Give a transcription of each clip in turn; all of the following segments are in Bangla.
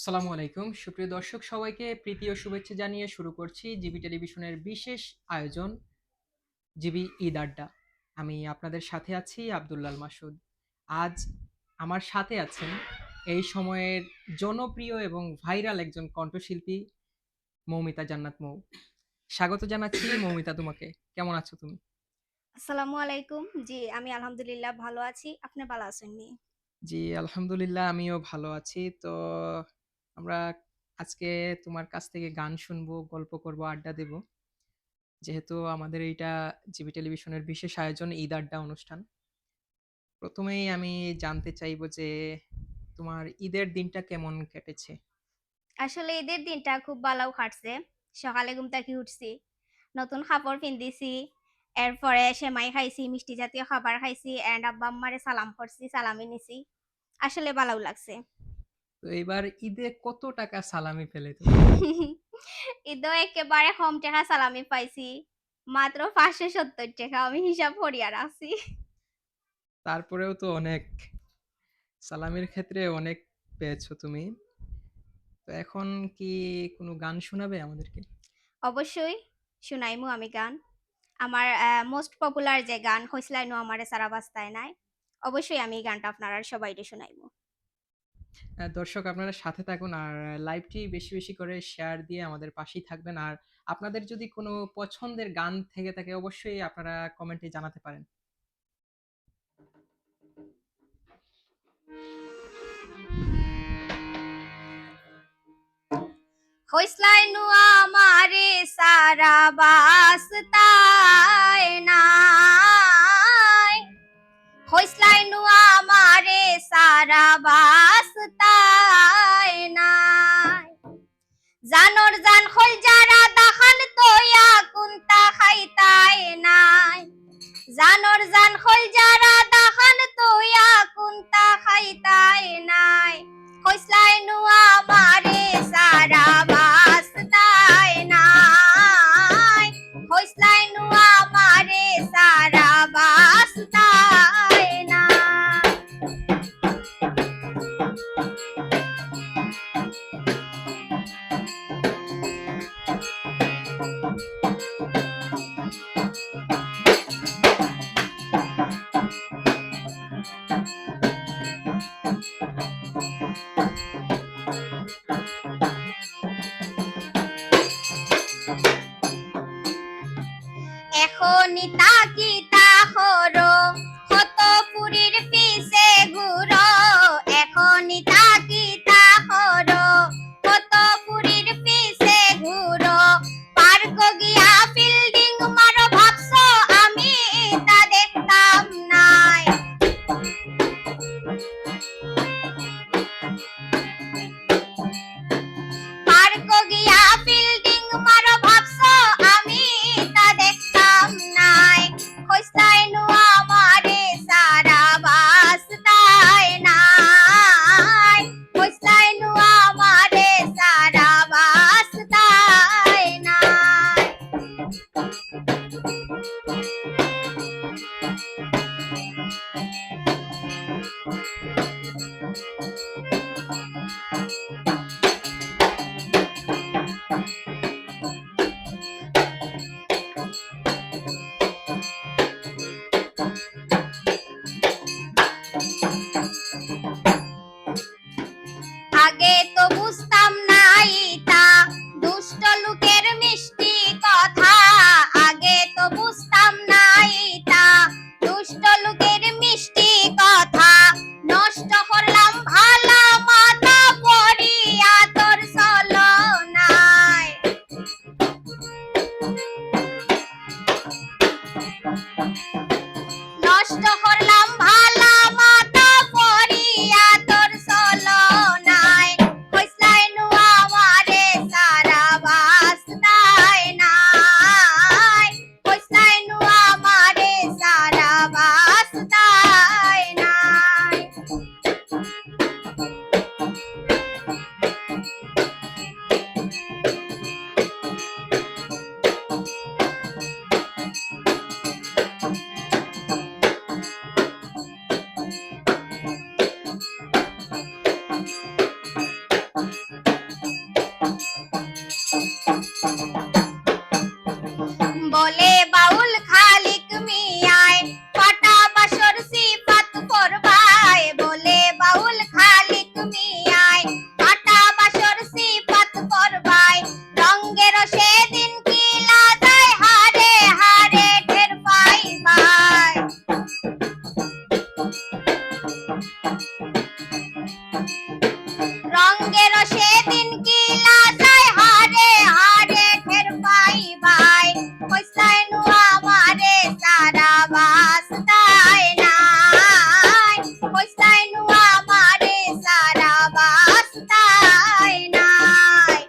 আসসালামু আলাইকুম। সুপ্রিয় দর্শক সবাইকে প্রীতি ও শুভেচ্ছা জানিয়ে শুরু করছি জিবি টেলিভিশনের বিশেষ আয়োজন জিবি ঈদ আড্ডা। আমি আপনাদের সাথে আছি আব্দুল্লাল মাসুদ। আজ আমার সাথে আছেন এই সময়ের জনপ্রিয় এবং ভাইরাল একজন কণ্ঠশিল্পী মৌমিতা জান্নাত মৌ। স্বাগত জানাচ্ছি মৌমিতা তোমাকে। কেমন আছো তুমি? আসসালামু আলাইকুম। জি, আমি আলহামদুলিল্লাহ ভালো আছি। আপনি ভালো আছেন নি? জি, আলহামদুলিল্লাহ আমিও ভালো আছি। তো আমরা আজকে তোমার কাছ থেকে গান শুনবো, গল্প করব, আড্ডা দেব। যেহেতু আমাদের এইটা জিবি টেলিভিশনের বিশেষ আয়োজন ঈদ আড্ডা অনুষ্ঠান। প্রথমেই আমি জানতে চাইবো যে তোমার ঈদের দিনটা কেমন কেটেছে? আসলে ঈদের দিনটা খুব ভালো কাটছে। সকালে ঘুম থেকে উঠছি। নতুন কাপড় পিন্ধিছি। এরপরে সেমাই খাইছি, মিষ্টি জাতীয় খাবার খাইছি অ্যান্ড আব্বা-আম্মারে সালাম করছি, সালামি নিছি। আসলে ভালো লাগছে। তো এইবার ঈদে কত টাকা সালামি পেলে তুমি? ঈদেও একেবারে কম টাকা সালামি পাইছি। মাত্র ৳৫৭০ আমি হিসাব করিয়া রাখছি। তারপরেও তো অনেক, সালামির ক্ষেত্রে অনেক পেয়েছো তুমি। তো এখন কি কোনো গান শোনাবে আমাদেরকে? অবশ্যই শুনাইমু আমি গান। আমার মোস্ট পপুলার যে গান 'হইসলাই নো আমারে সারা বাস্তায় নাই'। অবশ্যই আমি এই গানটা আপনারা সবাইরে শুনাইবো। দর্শক আপনারা সাথে থাকুন আর লাইভটি বেশি, বেশি করে শেয়ার দিয়ে আমাদের পাশেই থাকবেন। আর আপনাদের যদি কোনো পছন্দের গান থেকে থাকে অবশ্যই আপনারা কমেন্টে জানাতে পারেন। 'হইসলাই নো আমারে সারা বাস্তায় নাই'। হইসলাই নো আমারে সারা বাস্তায় নাই। জানোর জান হল যারা দাহান তোয়া কুন্তা খাইতায় নাই। জানোর জান হল যারা দাহান তোয়া কুন্তা খাইতায় নাই। হইসলাই নু আমারে সারা বাস্তায় নাই। হইসলাই নু আমারে সারা বাস্তায় নাই। এখনই তাকিতা হরো কত পুরীর পিছে ঘুরো। এখনই তাকিতা হরো কত পুরীর পিছে ঘুরো। পার্ক গিয়া ফিল্ডিং মারো ভাবছো আমি তা দেখতাম নাই। পার্ক গিয়া ফিল্ডিং মারো ভাবছো আমি তা দেখতাম নাই। হইসলাই নু আমারে সারা বাস্তায় নাই। হইসলাই নু আমারে সারা বাস্তায় নাই। আগে তো বুঝতাম না ইতা দুষ্ট লোকের মিষ্টি কথা। আগে তো বুঝতাম না ইতা দুষ্ট লোকের মিষ্টি কথা। নষ্ট করলাম ভালা মাথা পড়িয়া তোর চলনায়। নষ্ট করলাম ভালা মাথা পড়িয়া তোর চলনায়। হইসলাই নু আমারে সারা বাস্তায় নাই। হইসলাই নু আমারে সারা বাস্তায় নাই। বলে বাউল খালিক মিয়ায় পাটা বাসর সিফাত পরবায়, বলে বাউল খালিক মিয়ায় পাটা বাসর সিফাত পরবায়, রঙ্গের সেদিন কি লাগায় হারে হারে টের পাইবাই। রঙ্গের সেদিন কি লাগায় হারে হারে টের পাইবাই, কইসাই নু আমারে সারা বাস্তায় নাই, কইসাই নু আমারে সারা বাস্তায় নাই।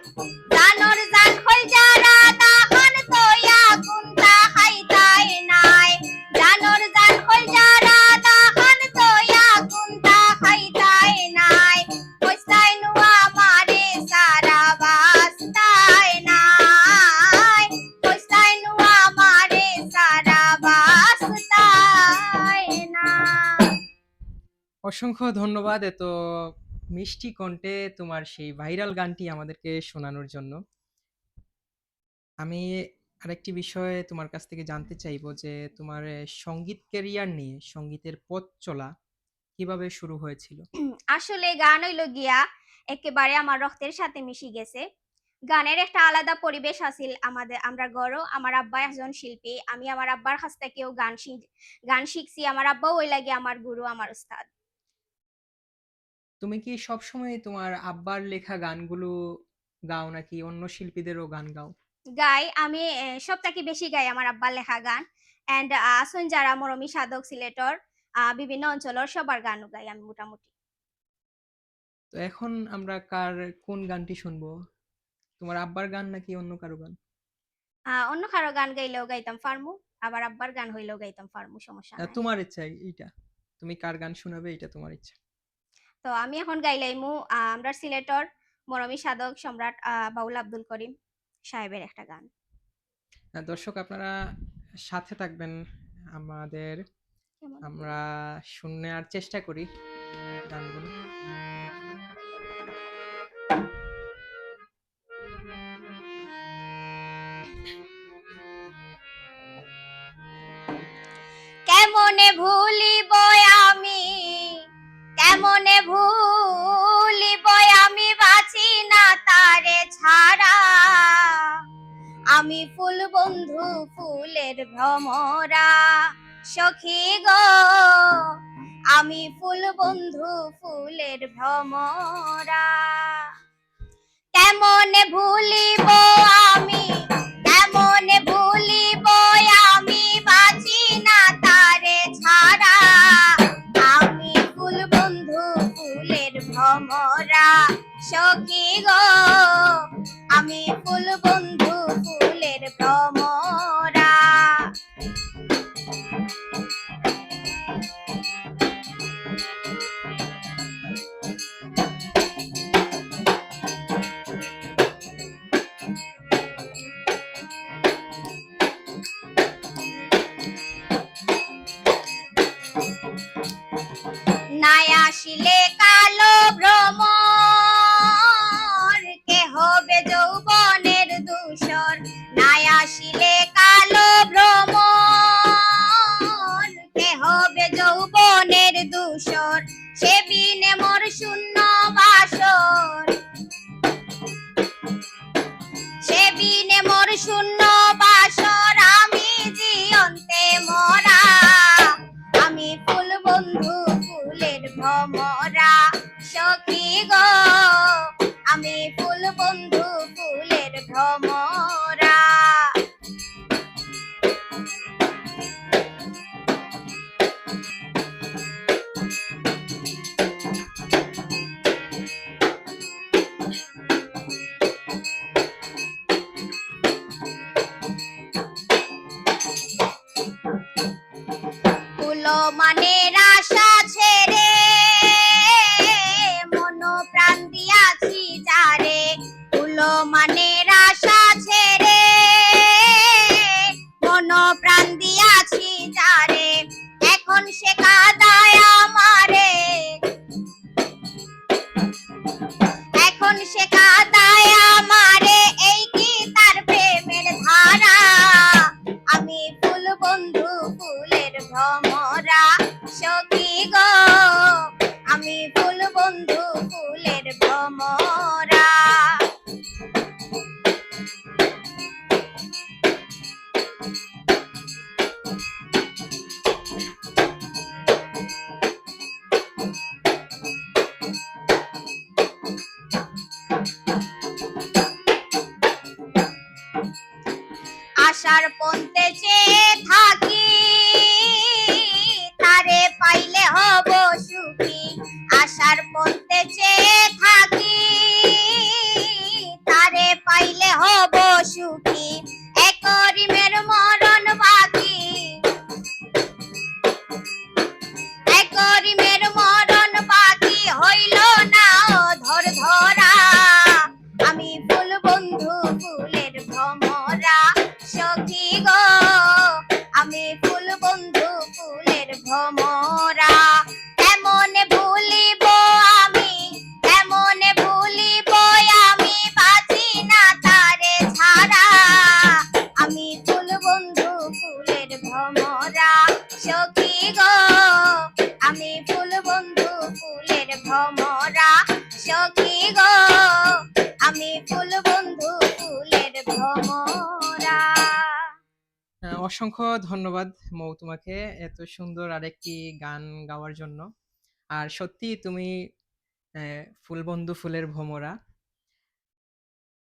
জানর জান হই যারা দাহান তোয়া কুন্তা খাইতাই নাই, জানর জান হই যারা দাহান তোয়া কুন্তা খাইতাই নাই, কইসাই নু আমারে সারা বাস্তায় নাই, কইসাই নু আমারে সারা বাস্তায় নাই। অসংখ্য ধন্যবাদ এত মিষ্টি কণ্ঠে তোমার সেই ভাইরাল গানটি আমাদেরকে শোনানোর জন্য। আমি আরেকটি বিষয় তোমার কাছ থেকে জানতে চাইবো যে তোমার সঙ্গীত ক্যারিয়ার নিয়ে সঙ্গীতের পথ চলা কিভাবে শুরু হয়েছিল? আসলে গান হইলো গিয়া একেবারে আমার রক্তের সাথে মিশে গেছে। গানের একটা আলাদা পরিবেশ আছিল আমাদের আমরা গড়ো। আমার আব্বা একজন শিল্পী, আমি আমার আব্বার কাছ থেকেও গান শিখছি। আমার আব্বাও ওই লাগে আমার গুরু, আমার উস্তাদ। তুমি কি সবসময় তোমার আব্বার লেখা গানগুলো গাও নাকি অন্য শিল্পীদেরও গান গাও? গাই আমি সবথেকে বেশি গাই আমার আব্বার লেখা গান। অ্যান্ড আসুন যারা মরমী সাধক সিলেটর বিভিন্ন অঞ্চলের সবার গানও গাই আমি মোটামুটি। তো এখন আমরা কোন গানটি শুনবো? তোমার আব্বার গান নাকি অন্য কারো গান? অন্য কারো গান গাইলেও গাইতাম ফার্মু, আবার আব্বার গান হইলেও গাইতাম ফার্মু, সমস্যা নাই। তোমার ইচ্ছা এইটা, তুমি কার গান শোনাবে এটা তোমার ইচ্ছা। তো আমি এখন গাইলাইমু আমরা সিলেটর মরমী সাধক সম্রাট বাউল আব্দুল করিম সাহেবের একটা গান। দর্শক আপনারা সাথে থাকবেন আমাদের, কেমন? আমরা শোনার চেষ্টা করি গানগুলো। কেমনে ভুলিব আমি, কেমনে ভুলিব আমি বাঁচি না তারে ছাড়া, আমি ফুল বন্ধু ফুলের ভ্রমরা সখী গো, আমি ফুল বন্ধু ফুলের ভ্রমরা। কেমনে ভুলিব আমি, কেমনে ভুলিব আমি বাঁচি না তারে ছাড়া, আমি ফুল বন্ধু ফুলের ভ্রমরা সখী গো, আমি ফুল বন্ধু ফুলের ভ্রমরা। নাই আসিলে কালো ভ্রমর, কে হবে যৌবনের দূষর, নাই আসিলে কালো ভ্রমর, কে হবে যৌবনের দূষর, সে বিনে মোর শূন্য বাসর, সে বিনে মোর শূন্য বাসর, আমি জিয়ন্তে মরা, আমি ফুল বন্ধু ফুলের ভ্রমরা সখী গো, আমি ফুল বন্ধু ফুলের ভ্রমরা। ফুল মানের আশা ছেড়ে মন প্রাণ দিয়াছি যারে, ফুল মানের আশা ছেড়ে মন প্রাণ দিয়াছি যারে, এখন সে কাঁদায় আমারে, এখন সে কাদায় আমারে, এই কি তার প্রেমের ধারা। আমি ফুল বন্ধু ফুলের ভ্রমরা, সখী গো আমি ফুল বন্ধু ফুলের ভ্রমরা। আশার পন্তে চেয়ে থাকি, তারে পাইলে হব সুখী। আশার পন্তে চেয়ে থাকি, তারে পাইলে হব সুখী। একরিমের মরণ বাকি, একরিমের মরণ বাকি, হইল না ধর ধরা। আমি ফুল বন্ধু ফুলের ভ্রমরা, সখী গো আমি ফুল বন্ধু ফুলের ভ্রমরা। এমন ভুলিব আমি, এমন ভুলিব আমি, বাঁচি না তারে ছাড়া। আমি ফুল বন্ধু ফুলের ভ্রমরা, সখী গো আমি ফুল বন্ধু ফুলের ভ্রমরা, সখী গো আমি ফুল বন্ধু ফুলের ভ্রমরা। অসংখ্য ধন্যবাদ মৌ তোমাকে এত সুন্দর আরেকটি গান গাওয়ার জন্য। আর সত্যি তুমি ফুল বন্ধু ফুলের ভোমরা।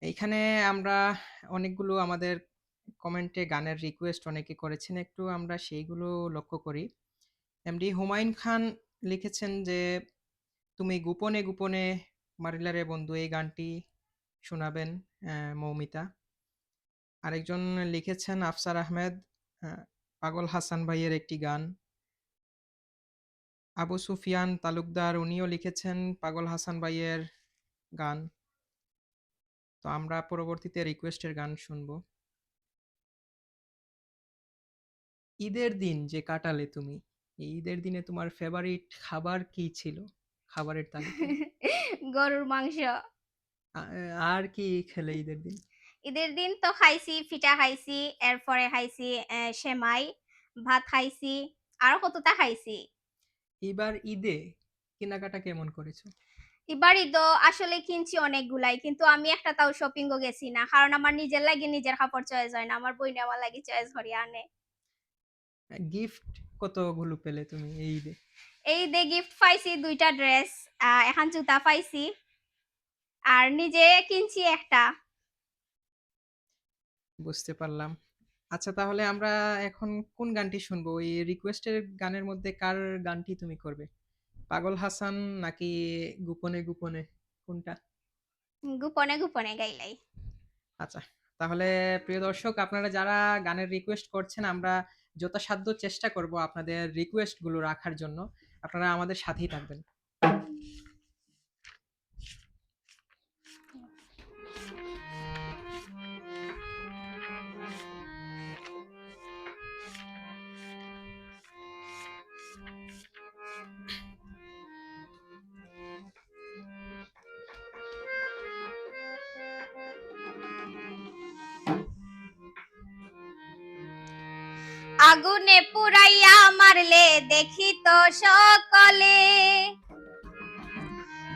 এইখানে আমরা অনেকগুলো আমাদের কমেন্টে গানের রিকোয়েস্ট অনেকে করেছেন, একটু আমরা সেইগুলো লক্ষ্য করি। এমডি হুমায়ুন খান লিখেছেন যে তুমি গোপনে গোপনে মারিলারে বন্ধু, এই গানটি শোনাবেন মৌমিতা। আরেকজন লিখেছেন আফসার আহমেদ, পাগল হাসান ভাইয়ের একটি গান। আবু সুফিয়ান তালুকদার উনিও লিখেছেন পাগল হাসান ভাইয়ের গান। তো আমরা পরবর্তীতে রিকোয়েস্টের গান শুনবো। ঈদের দিন যে কাটালে তুমি, এই ঈদের দিনে তোমার ফেভারিট খাবার কি ছিল খাবারের তালিকায়? গরুর মাংস। আর কি খেলে ঈদের দিন? ঈদের দিন তো খাইছি, পিঠা খাইছি, এরপরে খাইছি সেমাই, ভাত খাইছি, আরো কতটা খাইছি। এবার ঈদে কেনাকাটা কেমন করেছো? এবার ঈদও আসলে কিনছি অনেকগুলাই, কিন্তু আমি একটা তাও শপিংও গেছি না, কারণ আমার নিজের লাগি নিজের কাপড় চয়েস হয় না, আমার বইনে আমার লাগি চয়েস করি আনে। গিফট কতগুলো পেলে তুমি এই ঈদে? এই ঈদে গিফট পাইছি 2টা ড্রেস, এখন জুতা পাইছি, আর নিজে কিনছি একটা। বুঝতে পারলাম। আচ্ছা, তাহলে আমরা এখন কোন গানটি শুনবো? ওই রিকোয়েস্টের গানের মধ্যে কার গানটি তুমি করবে? পাগল হাসান নাকি গোপনে গোপনে, কোনটা? গোপনে গোপনে গাইলাই। আচ্ছা, তাহলে প্রিয় দর্শক আপনারা যারা গানের রিকোয়েস্ট করছেন, আমরা যথাসাধ্য চেষ্টা করব আপনাদের রিকোয়েস্ট গুলো রাখার জন্য। আপনারা আমাদের সাথেই থাকবেন। আগুনে পুরাইয়া মারলে দেখি তো সকলে,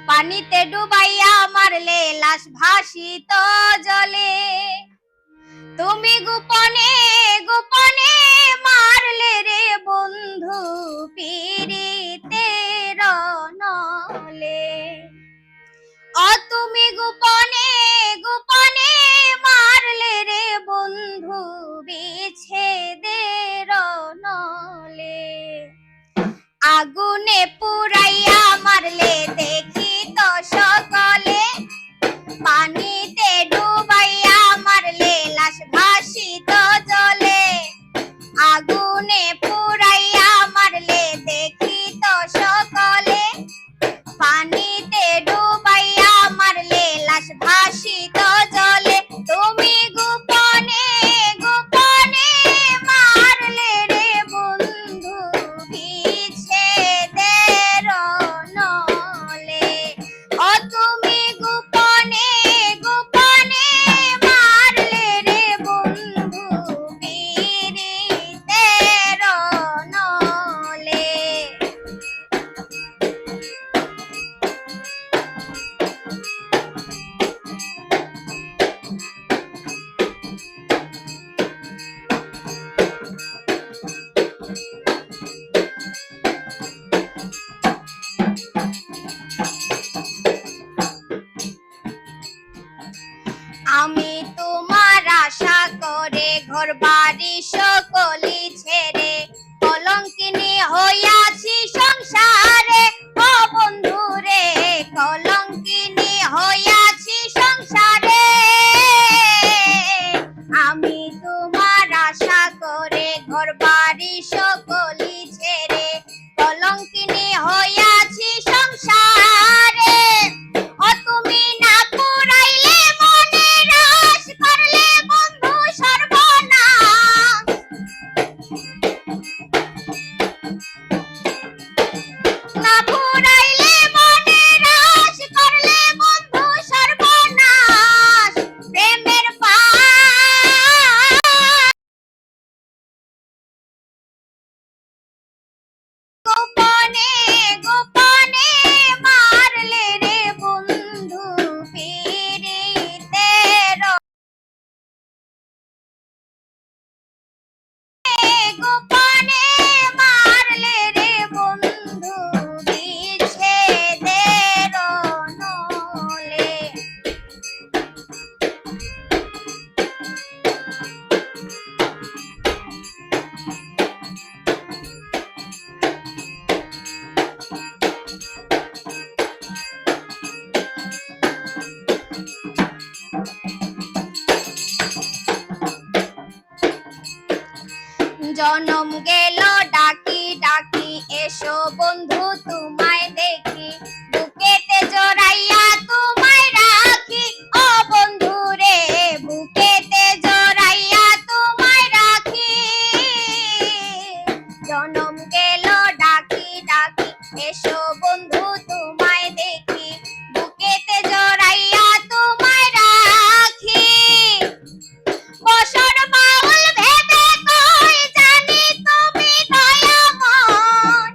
পানিতে ডুবাইয়া মারলে লাশ ভাসিত জলে। তুমি গোপনে গোপনে মারলে রে বন্ধু, পীড়িতের নলে। তুমি গোপনে গোপনে মারলে রে বন্ধু, বিচ্ছেদের নলে। আগুনে পুরাইয়া মারলে দেখি তো সকলে, পানিতে ডুবাইয়া মারলে লাশ ভাসিত জলে। আগুনে পুরাইয়া মারলে দেখি তো সকলে, পানিতে ডুবাইয়া মারলে লাশ আমি তোমার আশা করে ঘর বাড়ি সকলি ছেড়ে কলঙ্কিনী হইয়াছি সংসারে ও বন্ধু রে, কলঙ্কিনী হইয়াছি সংসারে। আমি তোমার আশা করে ঘর বাড়ি সকলি ছেড়ে কলঙ্কিনী হইয়াছি সংসারে। ও তুমি না পুরাইলে মনের আশ, করলে বন্ধু সর্বনাশ। না পুরাইলে মনের আশ, করলে বন্ধু সর্বনাশ। প্রেমের গোপনে গোপনে মারলে রে বন্ধু পীড়িতের গোপনে মারলে রে বন্ধু বিচ্ছেদের নলে। জনম গেল ডাকি ডাকি এসো বন্ধু তোমায় দেখি, বুকেতে জড়াইয়া তোমায় রাখি ও বন্ধু রে, বুকেতে জড়াইয়া তোমায় রাখি। জনম গেল ডাকি ডাকি এসো বন্ধু তোমায় দেখি, বুকেতে জড়াইয়া তোমায় রাখি। বসর বাউল ভেবে কই জানি তুমি দয়াময়,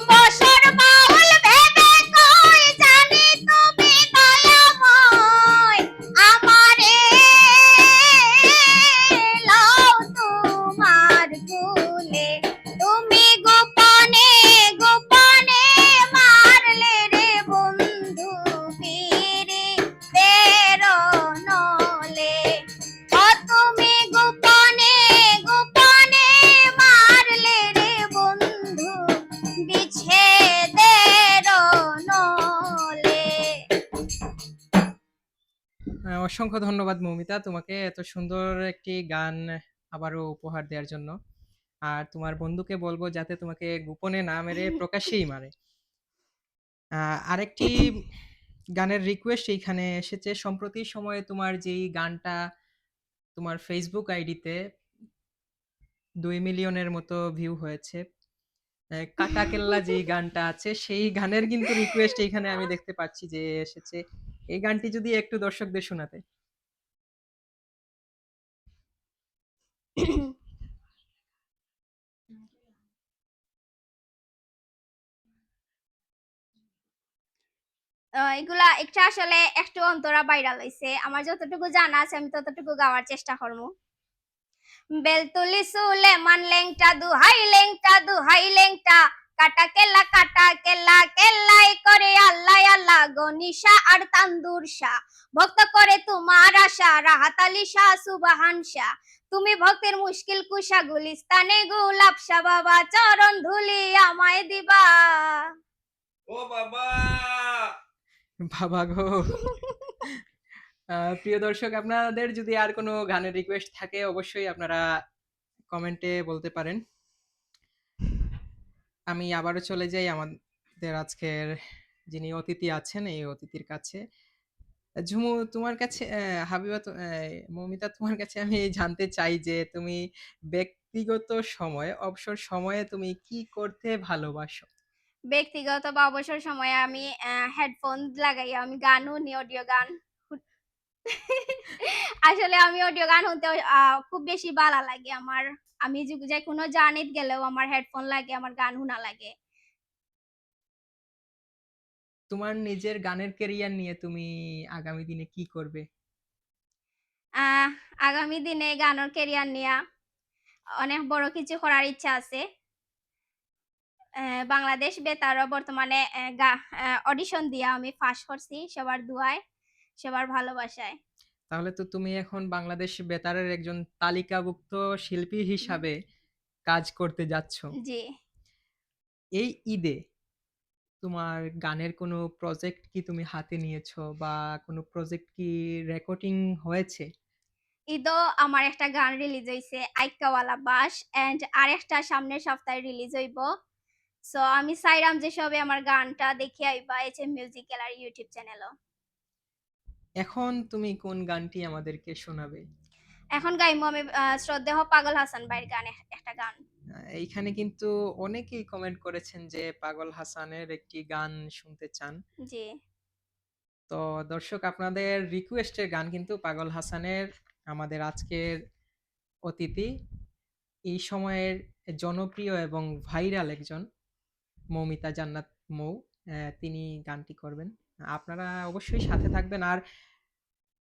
বসর বাউল ভেবে কই জানি তুমি দয়াময়। আমারে লও তোমার কুলে, তুমি গোপনে গোপনে মারলে রে বন্ধু পীড়িতের নলে। ও তুমি গোপনে গোপনে মারলে রে বন্ধু বিচ্ছেদের নলে। অসংখ্য ধন্যবাদ মৌমিতা তোমাকে এত সুন্দর একটি গান আবারও উপহার দেওয়ার জন্য। আর তোমার বন্ধুকে বলবো যাতে তোমাকে গোপনে না মেরে প্রকাশ্যেই মারে। আরেকটি গানের রিকোয়েস্ট এইখানে এসেছে। সম্প্রতি সময়ে তোমার যেই গানটা তোমার ফেসবুক আইডিতে 2 মিলিয়নের মতো ভিউ হয়েছে। কাটা কেল্লা যেই গানটা আছে সেই গানের কিন্তু রিকোয়েস্ট এইখানে আমি দেখতে পাচ্ছি যে এসেছে। এই গানটি যদি একটু দর্শকদের শোনাতে। এগুলা একটু আসলে একটু অন্তরা ভাইরাল হইছে, আমার যতটুকু জানা আছে আমি ততটুকু গাওয়ার চেষ্টা করবো। বেলতুলি সুলেমান লেংটা দুহাই লেংটা, কাটা কেল্লা কেল্লাই করে আল্লাহ আল্লাহ গনিশা আর তান্দুর শাহ। ভক্ত করে তোমার আশা রাহাত আলী শাহ সুবাহান শাহ। তুমি ভক্তের মুশকিল কুশা গুলিস্তানে গোলাপ শাহ বাবা, চরণ ধুলি আমায় দিবা। ও বাবা! বাবা গো! প্রিয় দর্শক আপনাদের যদি আর কোনো গানের রিকোয়েস্ট থাকে অবশ্যই আপনারা কমেন্টে বলতে পারেন। আমি আবারও চলে যাই আমাদের আজকের যিনি অতিথি আছেন এই অতিথির কাছে। ঝুমু তোমার কাছে হাবিবা মৌমিতা তোমার কাছে আমি জানতে চাই যে তুমি ব্যক্তিগত সময়ে অবসর সময়ে তুমি কি করতে ভালোবাসো? ব্যক্তিগত বা অবসর সময়ে আমি হেডফোন লাগাইয়া আমি গান শুনি, অডিও গান। আসলে আমি অডিও গান শুনতে খুব বেশি ভালো লাগে আমার। আমি যে কোনো জার্নিত গেলেও আমার হেডফোন লাগে, আমার গান শোনা লাগে। তোমার নিজের গানের ক্যারিয়ার নিয়ে তুমি আগামী দিনে কি করবে? আহ আগামী দিনে গানের ক্যারিয়ার নিয়া অনেক বড় কিছু করার ইচ্ছা আছে। বাংলাদেশ বেতারও বর্তমানে অডিশন দিয়া আমি পাস করছি সবার দোয়ায়, সবার ভালোবাসায়। তাহলে তো তুমি এখন বাংলাদেশ বেতারের একজন তালিকাভুক্ত শিল্পী হুম, হিসাবে কাজ করতে যাচ্ছ। জি। এই ঈদে তোমার গানের কোনো প্রজেক্ট কি তুমি হাতে নিয়েছো বা কোনো প্রজেক্ট কি রেকর্ডিং হয়েছে? ঈদও আমার একটা গান রিলিজ হইছে 'আইক্কাওয়ালা বাঁশ' অ্যান্ড আরেকটা সামনের সপ্তাহে রিলিজ হইব। সো আমি চাইরাম যে সবে আমার গানটা দেখে আইবা এইচএম মিউজিক্যাল আর ইউটিউব চ্যানেলও। এখন তুমি কোন গানটি আমাদেরকে শোনাবে? এখন গাইমু আমি শ্রদ্ধেয় পাগল হাসান ভাইয়ের গান একটা গান। এইখানে কিন্তু অনেকেই কমেন্ট করেছেন যে পাগল হাসানের একটি গান শুনতে চান। জি। তো দর্শক আপনাদের রিকোয়েস্টের গান কিন্তু পাগল হাসানের আমাদের আজকের অতিথি এই সময়ের জনপ্রিয় এবং ভাইরাল একজন মৌমিতা জান্নাত মৌ তিনি গানটি করবেন। আপনারা অবশ্যই সাথে থাকবেন আর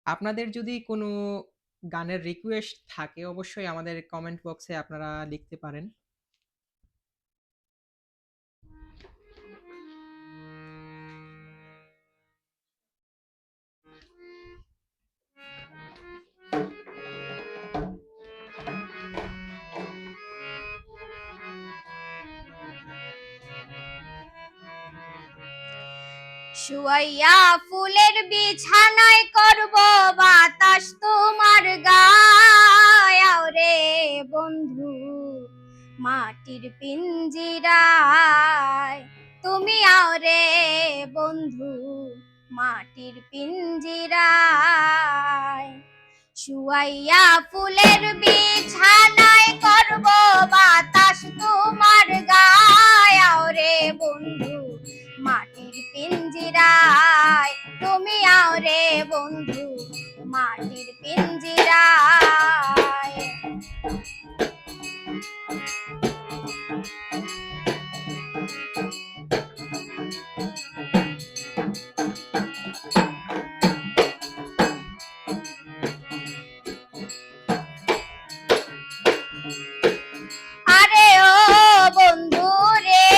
আপনাদের যদি কোনো গানের রিকোয়েস্ট থাকে অবশ্যই আমাদের কমেন্ট বক্সে আপনারা লিখতে পারেন। শুয়াইয়া ফুলের বিছানায় করব বাতাস তোমার গায় রে বন্ধু মাটির পিঞ্জিরায় তুমি আও রে বন্ধু মাটির পিঞ্জিরায় শুয়াইয়া ফুলের বিছানায় করব বাতাস তোমার গায় আও রে বন্ধু মাটির পিঞ্জিরায় তুমি আও রে বন্ধু মাটির পিঞ্জিরায় আরে ও বন্ধু রে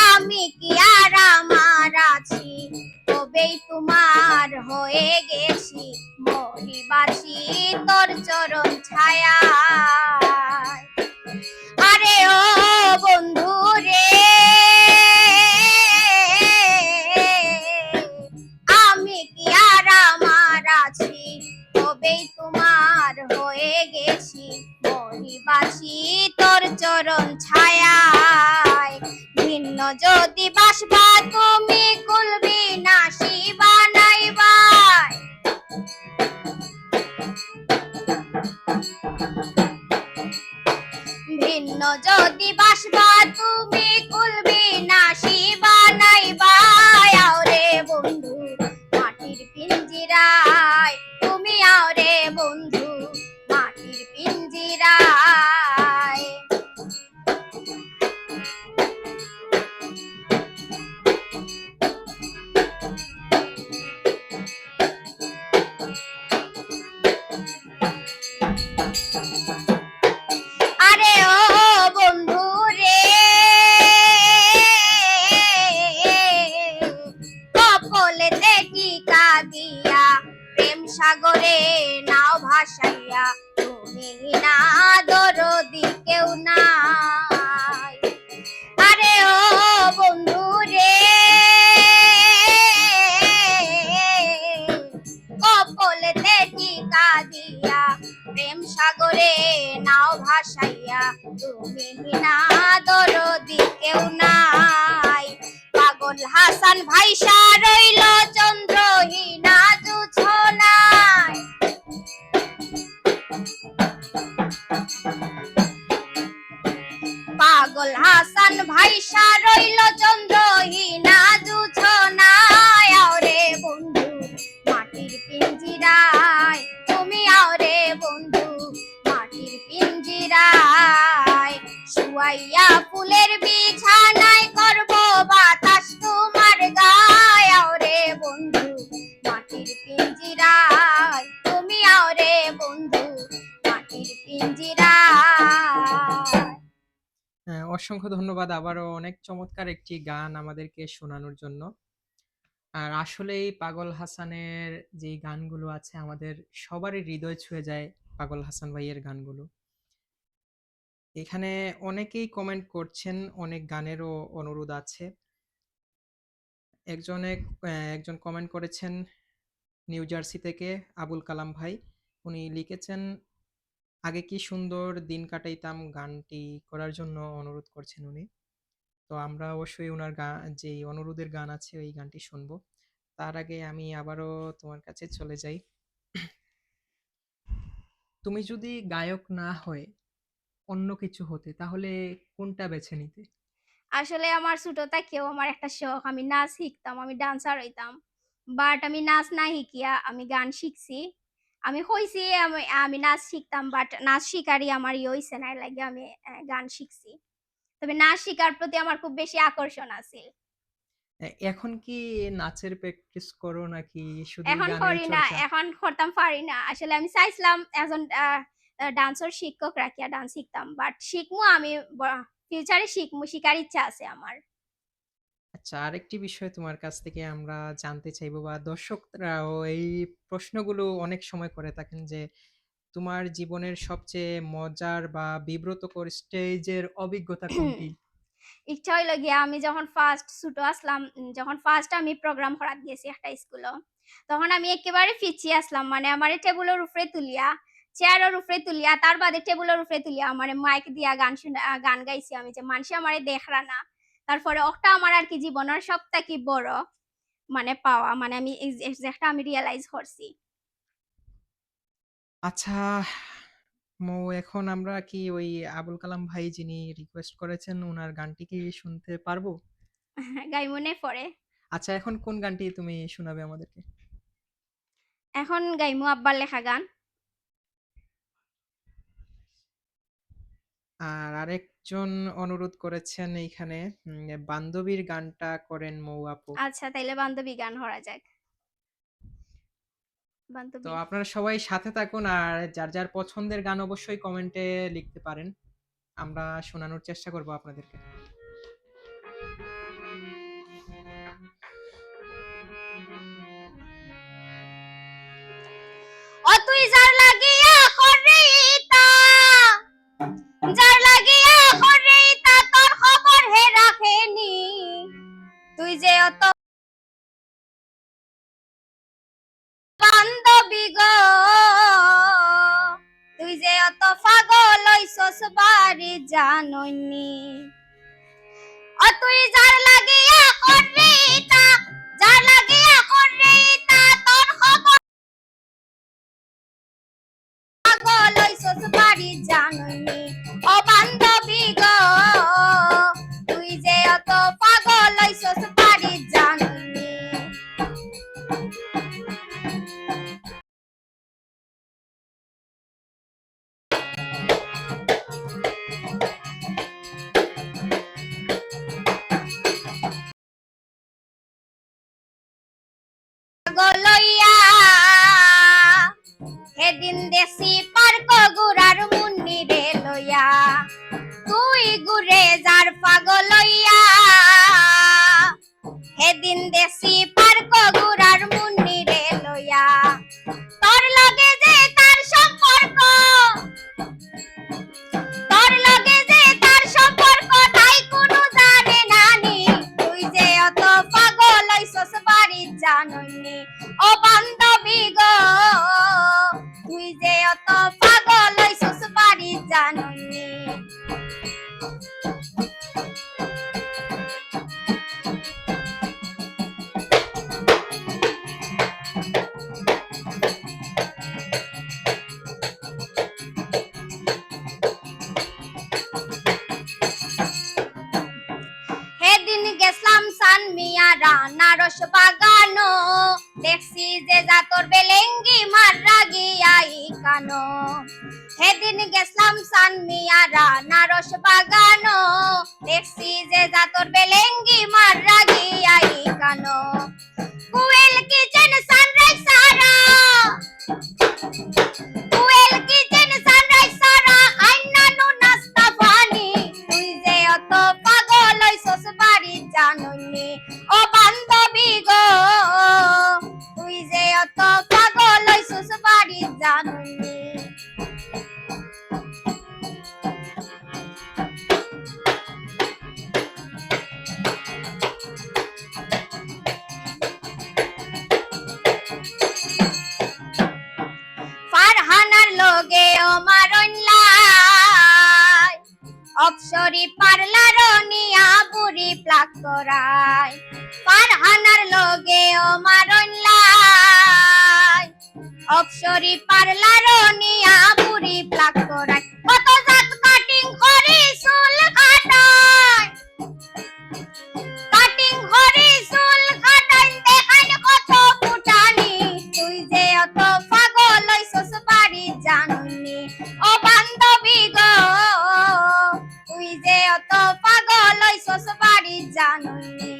আমি কি আর আমার আছি তবেই তোমার হয়ে গেছি মরি বাঁচি তোর চরণ ছায়া আরে ও বন্ধু রে আমি কি আর আমার আছি তবেই তোমার হয়ে গেছি মরি বাঁচি তোর চরণ ছায়ায় ভিন্ন যদি বাসবা তুমি কুলবি নাশি বানাইবাই ভিন্ন যদি বাসবা তুমি কুলবি নাশি বানাইবাই আও রে বন্ধু মাটির পিঞ্জিরায় তুমি আও রে বন্ধু মাটির পিঞ্জিরায় আরে ও বন্ধু রে কপলেতে টিকা দিয়া প্রেম সাগরে নাও ভাসাইয়া তুমি না দরদি কেউ নাই আরে ও বন্ধু রে কপলেতে টিকা দিয়া প্রেম সাগরে নাও ভাসাইয়া তুমি না দরদি কেউ নাই পাগল হাসান ভাইসা রইল চন্দ্রহীনা জুছনায় পাগল হাসান ভাইসা রইল চন্দ্রহীনা জুছনায় আও রে বন্ধু মাটির পিঞ্জিরায় তুমি আও রে বন্ধু মাটির পিঞ্জিরায় শুয়াইয়া ফুলের বিছানায় করব বাতাস তোমার গায় আও রে বন্ধু মাটির পিঞ্জিরায় তুমি আও রে বন্ধু মাটির পিঞ্জিরায় অসংখ্য ধন্যবাদ আবারও অনেক চমৎকার একটি গান আমাদেরকে শোনানোর জন্য। আর আসলেই পাগল হাসানের যেই গানগুলো আছে আমাদের সবারই হৃদয় ছুঁয়ে যায় পাগল হাসান ভাইয়ের গানগুলো। এখানে অনেকেই কমেন্ট করছেন, অনেক গানেরও অনুরোধ আছে। একজন কমেন্ট করেছেন নিউ জার্সি থেকে আবুল কালাম ভাই। উনি লিখেছেন, "আগে কি সুন্দর দিন কাটাইতাম" গানটি করার জন্য অনুরোধ করছেন উনি। তো আমরা অবশ্যই উনার যেই অনুরোধের গান আছে ওই গানটি শুনবো। তার আগে আমি আবারও তোমার কাছে চলে যাই। তুমি যদি গায়ক না হয়ে অন্য কিছু হতে তাহলে কোনটা বেছে নিতে? আসলে আমার ছোট থেকেও আমার একটা শখ, আমি নাচ শিখতাম, আমি ডান্সার হইতাম। বাট আমি নাচ না শিখিয়া আমি গান শিখছি। আমি হইছি আমি নাচ শিখতাম, বাট নাচ শিখারই আমার হইছে না, এর লাগে আমি গান শিখছি। তবে নাচ শিখার প্রতি আমার খুব বেশি আকর্ষণ আছে। এখন কি নাচের প্র্যাকটিস করো নাকি শুধুই এখন গানের করি না, চর্চা? এখন করতাম পারি না। আসলে আমি চাইছিলাম একজন ডান্সের শিক্ষক রাখিয়া ডান্স শিখতাম। বাট শিখমু আমি ফিউচারে শিখমু, শিখার ইচ্ছা আছে আমার। আচ্ছা, আরেকটি বিষয় তোমার কাছ থেকে আমরা জানতে চাইবো বা দর্শকরাও এই প্রশ্নগুলো অনেক সময় করে থাকেন যে, তোমার জীবনের সবচেয়ে মজার বা বিব্রতকর স্টেজের অভিজ্ঞতা কোনটি? ইচ্ছা হইলো গিয়া আমি যখন ফার্স্ট ছোট আসলাম, যখন ফার্স্ট আমি প্রোগ্রাম করাত গেছি একটা স্কুলও, তখন আমি একেবারে পিছিয়ে আসলাম। মানে আমারে টেবুলের উপরে তুলিয়া, চেয়ারের উপরে তুলিয়া, তার বাদে টেবুলের উপরে তুলিয়া আমারে মাইক দিয়া গান গাইছি আমি, যে মানুষে আমারে দেখরা না। তারপরে ওটা আমার আরকি জীবনের সবথেকে বড় মানে পাওয়া। মানে আমি যেটা আমি রিয়ালাইজ করছি। আচ্ছা, এখন আমরা কি ওই আবুল কালাম ভাই যিনি রিকোয়েস্ট করেছেন উনার গানটি কি শুনতে পারবো? গাইমনে পড়ে। আচ্ছা, এখন কোন গানটি তুমি শোনাবে আমাদেরকে? এখন গাইমু আব্বার লেখা গান। আর আরেকজন অনুরোধ করেছেন এইখানে, বান্ধবীর গানটা করেন মৌ আপু। আচ্ছা, তাইলে বান্ধবী গান হরা যাক। তো বান্ধবী। আপনারা সবাই সাথে থাকুন আর যার, যার পছন্দের গান অবশ্যই কমেন্টে লিখতে পারেন। আমরা শোনানোর চেষ্টা করব আপনাদেরকে। ও তুই যার লাগিয়া করিতা, যার লাগিয়া করিতা তোর খবর হে রাখেনি, তুই যে অত বান্ধবী গো, তুই যে অত পাগল হইছস বাড়ি জানইনি। ও তুই যার লাগিয়া করিতা, যার লাগিয়া করিতা তোর খবর পাগল হইছস বাড়ি জানইনি। ও বান্ধবী গো, তুই যে অত পাগল হইছস বাড়ি জানইনি। পাগল হইয়া সেদিন দেশি পার্ক গুড়ার মুন্নি রে লইয়া, তুই গুরে যার পাগল হইয়া সেদিন দেশি পার্ক গুড়ার মুন্নি রে লইয়া, তোর লগে যে তার সম্পর্ক, তোর লগে যে তার সম্পর্ক তাই কোনো জানে নানি, তুই যে অত পাগল হইছস বাড়ি জানইনি। ও বান্ধবী গো, তুই যে অত পাগল হইছস বাড়ি জানইনি। সেদিন গেছলাম সানমিয়া রানারস বাগানো, দেখছি যে জাতর বেলেঙ্গি মাররা গিয়াই কানো। সেদিন গেছলাম সানমিয়া রানারস বাগানো, দেখছি যে জাতর বেলেঙ্গি মাররা গিয়াই কানো। কুয়েল কিচেন সানরাইজ সারা, কুয়েল কিচেন সানরাইজ সারা, আইনা নু নাস্তা পানি, তুই যে অপসরি পার্লার নিয়া বুড়ি প্লাক করায় পারহানার লগে ও মারনলাই অপসরি পার্লার নিয়া বুড়ি প্লাক করায় কত জাত কাটিং করি চুল কাটায় কাটিং করি চুল কাটাই দেখাই কত ফুটানি তুই যে অত পাগল হইছস বাড়ি জানুনি ও বান্ধবী গো তুই যে অত পাগল হইছস বাড়ি জানুনি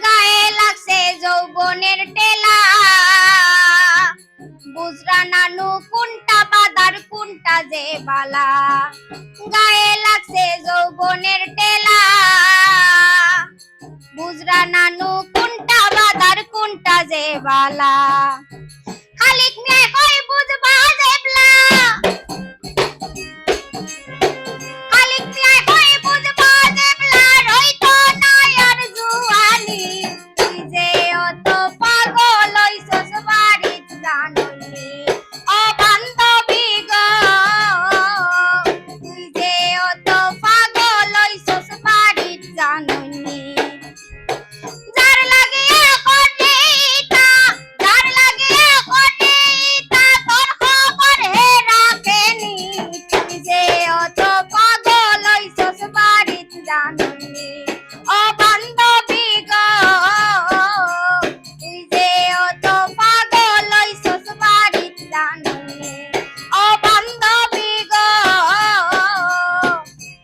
গায়ে লাগছে যৌবনের টেলা বুঝরা নানু কোনটা বাদার কোনটা যে বালা গায়ে লাগছে যৌবনের টেলা বুঝরা নানু কোনটা বাদার কোনটা যে বালা খালিক নিয়ে কই বুঝবা জেবলা খালিক নিয়ে কই বুঝবা জেবলা রইতো না আর জুয়ানি তুই যে অত পাগল হইছস বাড়ি জানুনি ও বান্ধবী গো তুই যে অত পাগল হইছস বাড়ি জানুনি যার লাগিয়া কোটিটা যার লাগিয়া কোটিটা তোর খবর হে রাখেনি তুই যে অত পাগল হইছস বাড়ি জানুনি ও বান্ধবী গো তুই যে অত পাগল হইছস বাড়ি জানুনি ও বান্ধবী গো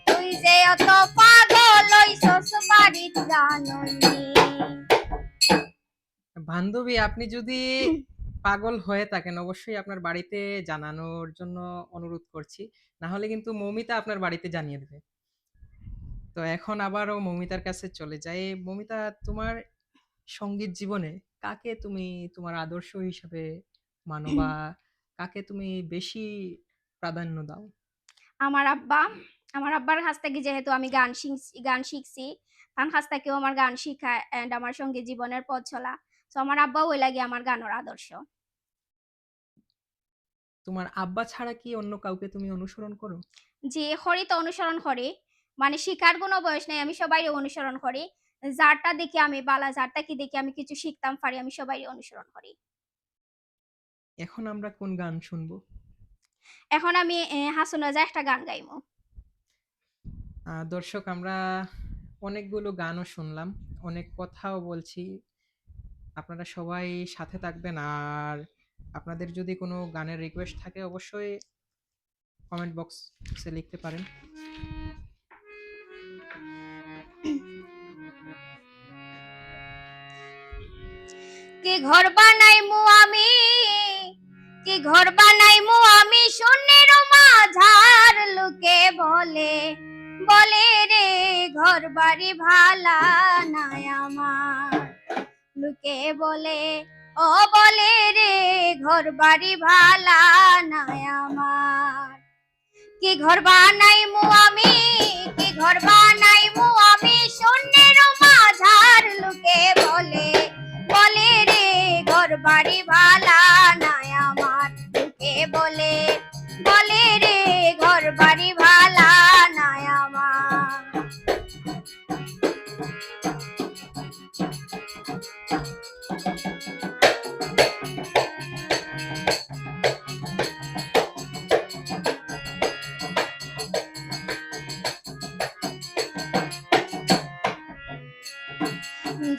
তুই যে অত পাগল হইছস বাড়ি জানুনি বান্ধবী, আপনি যদি পাগল হয়ে থাকেন অবশ্যই আপনার বাড়িতে জানানোর জন্য অনুরোধ করছি। না হলে কিন্তু মৌমিতা আপনার বাড়িতে জানিয়ে দেবে। তো এখন আবারও মৌমিতার কাছে চলে যাই। মৌমিতা, তোমার সঙ্গীত জীবনে কাকে তুমি তোমার আদর্শ হিসাবে মানো বা কাকে তুমি বেশি প্রাধান্য দাও? আমার আব্বা আমার আব্বার কাছ থেকে যেহেতু আমি গান শিখছি তার কাছ থেকেও আমার গান শিখা এন্ড আমার সঙ্গে জীবনের পথ চলা তো আমার আব্বা ওই লাগে আমার গানের আদর্শ তোমার আব্বা ছাড়া কি অন্য কাউকে তুমি অনুসরণ করো? যে হরি তো অনুসরণ করি মানে শিকার কোনো বয়স নেই আমি সবাই অনুসরণ করি যারটা দেখি আমি বালা যারটা কি দেখি আমি কিছু শিখতাম পারি আমি সবাই অনুসরণ করি এখন আমরা কোন গান শুনবো? এখন আমি হাসুন রাজা একটা গান গাইবো দর্শক, আমরা অনেকগুলো গানও শুনলাম, অনেক কথাও বলছি। আপনারা সবাই সাথে থাকবেন, আর আপনাদের যদি কোনো গানের রিকোয়েস্ট থাকে অবশ্যই কমেন্ট বক্সে লিখতে পারেন। কি ঘর বানাইমু আমি কি ঘর বানাইমু আমি শূন্যের মাঝার লোকে বলে বলে রে ঘর বাড়ি ভালা নাই আমার লোকে বলে ও বলে রে ঘর বাড়ি ভালা নাই আমার কি ঘর বানাইমু আমি কি ঘর বানাইমু আমি শূন্যের মাঝার লোকে বলে বলে রে ঘর বাড়ি ভালা নাই আমার লোকে বলে বলে রে ঘর বাড়ি ভালা নাই আমার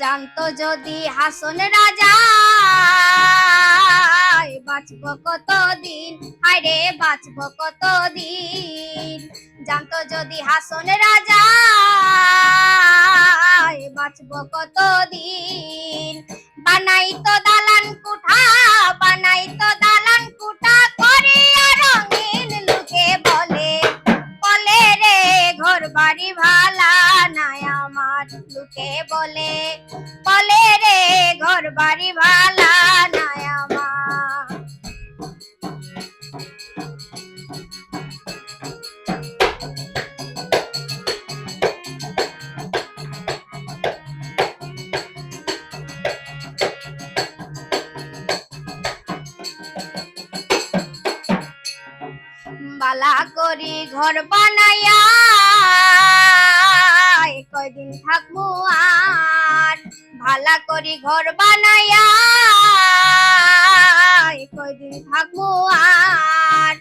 জানতো যদি হাসন রাজা বাঁচব কতদিন হায়রে বাঁচব কতদিন জানতো যদি হাসন রাজা বাঁচব কতদিন বানাইতো দালান কুঠা বানাইতো দালান কুঠা করিয়া রঙিন লোকে বলে বলে রে ঘর বাড়ি ভালা নাই আমার লোকে বলে বলে রে ঘর বাড়ি ভালা নাই আমার ভালা করি ঘর বানাইয়া কয়দিন থাকবো আর ভালা করি ঘর বানাইয়া কয়দিন থাকবো আর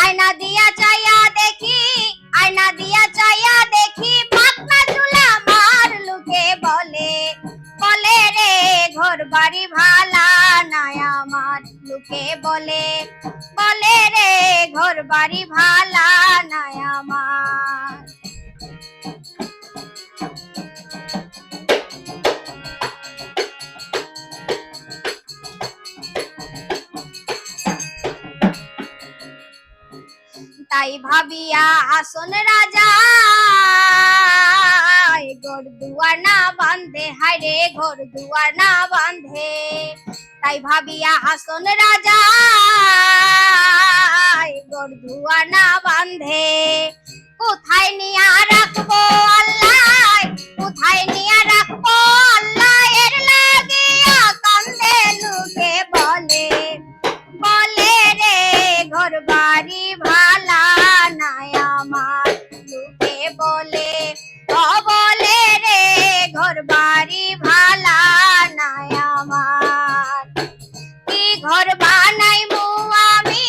আয়না দিয়া চাইয়া দেখি আয়না দিয়া চাইয়া দেখি পাতলা চুলা মার লোকে বলে বলে রে ঘর বাড়ি ভালা নাই আমার লোকে বলে বলে রে ঘর বাড়ি ভালা নাই আমার তাই ভাবিয়া আসন রাজা ঘর দুয়ার না বাঁধে হায়রে ঘর দুয়ার না বাঁধে তাই ভাবিয়া আসন রাজা ঘর দুয়ার না বাঁধে কোথায় নিয়া রাখবো আল্লাহ কোথায় নিয়া রাখবো আল্লাহ এর লাগিয়া কান্দে লোকে বলে বলে রে ঘর বাড়ি ভালা নাই আমার লোকে বলে বলে রে ঘর বাড়ি ভালা নাই আমার কি ঘর বানাই আমি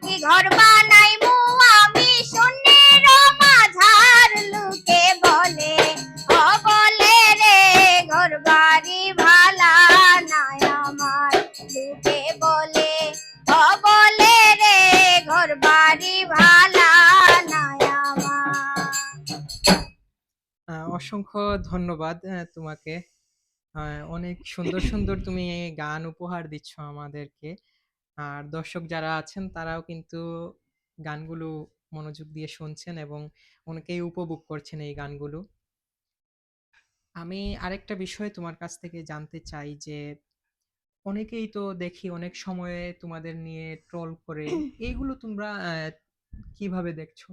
কি ঘর বানাই আমি শূন্যের মাঝার লোকে বলে বলে রে ঘর বাড়ি ভালা নাই আমার লোকে বলে বলে রে ঘর বাড়ি ভালা নাই আমার অসংখ্য ধন্যবাদ তোমাকে। অনেক সুন্দর সুন্দর তুমি গান উপহার দিচ্ছ আমাদেরকে। আর দর্শক যারা আছেন তারাও কিন্তু গানগুলো মনোযোগ দিয়ে শুনছেন এবং অনেকেই উপভোগ করছেন এই গানগুলো। আমি আরেকটা বিষয় তোমার কাছ থেকে জানতে চাই যে অনেকেই তো দেখি অনেক সময়ে তোমাদের নিয়ে ট্রল করে, এইগুলো তোমরা কিভাবে দেখছো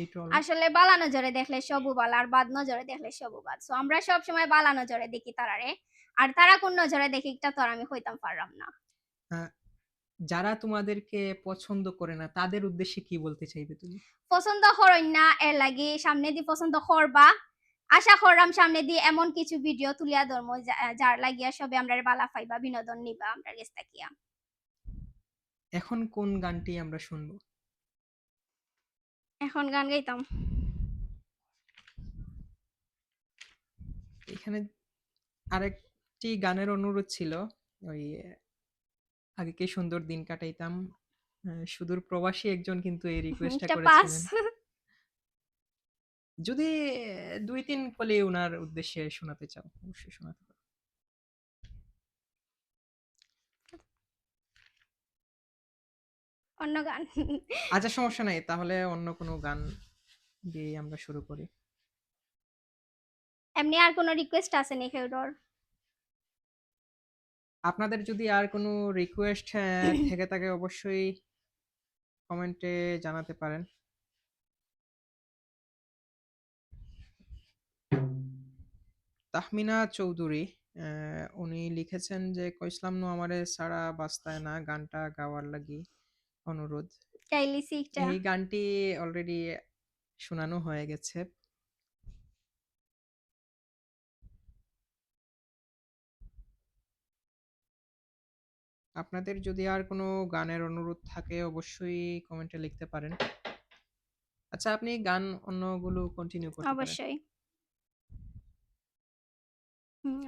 এই ট্রল? আসলে বালা নজরে দেখলে সবু বাল আর বাদ নজরে দেখলে সবু বাদ সো আমরা সব সময় বালা নজরে দেখি তারারে আর তারা কোন নজরে দেখি এটা তো আর আমি হইতাম পারলাম না যারা তোমাদেরকে পছন্দ করে না তাদের উদ্দেশ্যে কি বলতে চাইবে তুমি? পছন্দ হরইন না এর লাগি সামনে দি পছন্দ করবা আশা করলাম সামনে দি এমন কিছু ভিডিও তুলিয়া ধর্ম যার লাগিয়া সবে আমরা বালা পাইবা বিনোদন নিবা আমরা গেছ তাকিয়া। এখন কোন গানটি আমরা শুনবো? এখন গান গাইতাম। এখানে আরেকটি গানের অনুরোধ ছিল, ওই আগে কি সুন্দর দিন কাটাইতাম, সুদূর প্রবাসী একজন কিন্তু এই রিকোয়েস্টটা এটা পাস করেছিলেন। যদি 2-3 কলি ওনার উদ্দেশ্যে শোনাতে চাও অবশ্যই শোনাতে পারো। অন্য গান আচ্ছা সমস্যা নাই, তাহলে অন্য কোনো গান দিয়ে আমরা শুরু করি। এমনি আর কোনো রিকোয়েস্ট আছে নি কেউর? আপনাদের যদি আর কোনো রিকোয়েস্ট থেকে থাকে অবশ্যই কমেন্টে জানাতে পারেন। তাহমিনা চৌধুরী উনি লিখেছেন যে কইসলাম নো আমারে সারা বাস্তায় না গানটা গাওয়ার লাগি অনুরোধ। চাইলিছি একটা এই গানটি অলরেডি শোনানো হয়ে গেছে। আপনাদের যদি আর কোনো গানের অনুরোধ থাকে অবশ্যই কমেন্টে লিখতে পারেন। আচ্ছা আপনি গান অন্যগুলো কন্টিনিউ করতে পারেন। অবশ্যই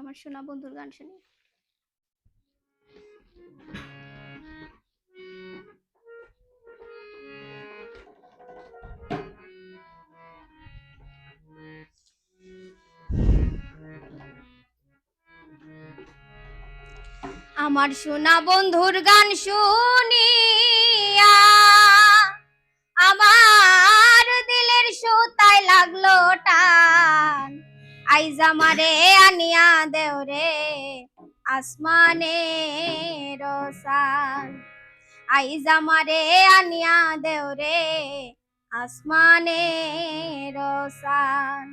আমার শোনা বন্ধুর গান শুনি। আমার শোনা বন্ধুর গান শুনিয়া আমার দিলের সুতায় লাগলো টান আইজ আমারে আনিয়া দেও রে আসমানে রসান আইজ আমারে আনিয়া দেও রে আসমানে রসান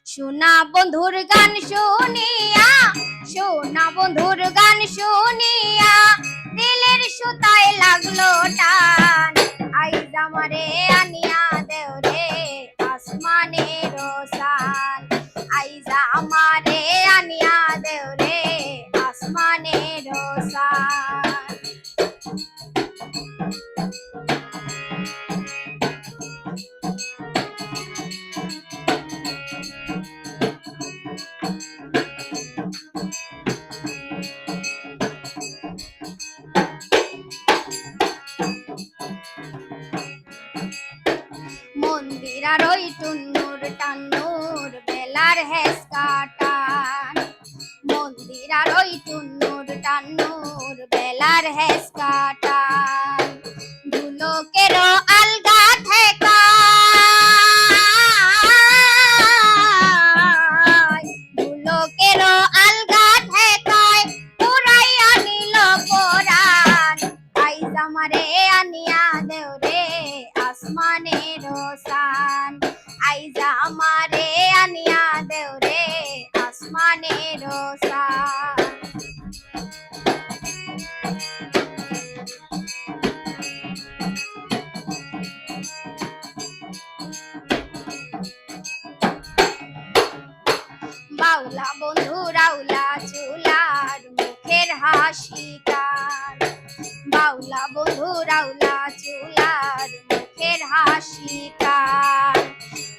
সোনা বন্ধুর গান শুনিয়া সোনা বন্ধুর গান শুনিয়া দিলের সুতায় লাগলো টান আইজ আমারে আইজা আমারে আনিয়া দেও রে আসমানের সান। মন্দির আর ওই টুন্নুর টান্নুর বেলার হেসকা টান। মন্দির আর ওই টুন্নুর টান্নুর বেলার হেসকা টান। ধুলোকেরও আলগা ঠেকায়, ধুলোকেরও আলগা ঠেকায় পুরাইয়া নিল পরাণ। আইজ আমারে আনিয়া দেও রে আসমানের সান। আইজা আমারে আনিয়া দেও রে আসমানের সান। বাউলা বন্ধু রাউলা চুলার মুখের হাসি কার। বাউলা বন্ধু রাউলা চুলার মুখের হাসি কার।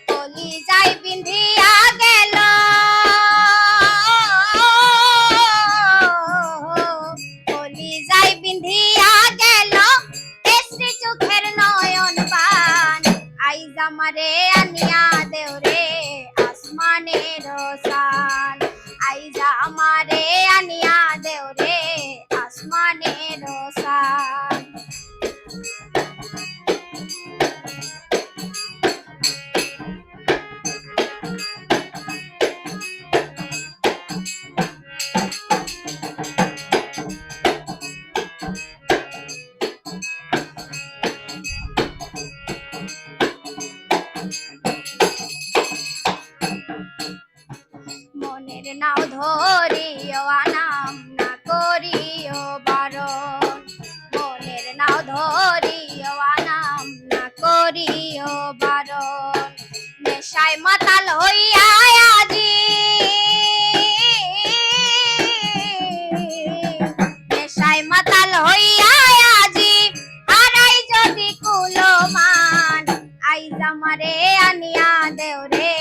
কলিজায় বিন্ধিয়া গেল, কলিজায় বিন্ধিয়া গেল কেশরি চোখের নয়ন পান। আইজ আমারে আনিয়া দেও রে আসমানের সান। আইজা আমারে আনিয়া দেও রে আসমানের সান। মনের নাও ধরিও আনাম না করিও বারণ। মনের নাও ধরিও আনাম না করিও বারণ। নেশায় মাতাল হইয়া আজি, নেশায় মাতাল হইয়া আজি হারাই যদি কুলমান। আইজ আমারে আনিয়া দেও রে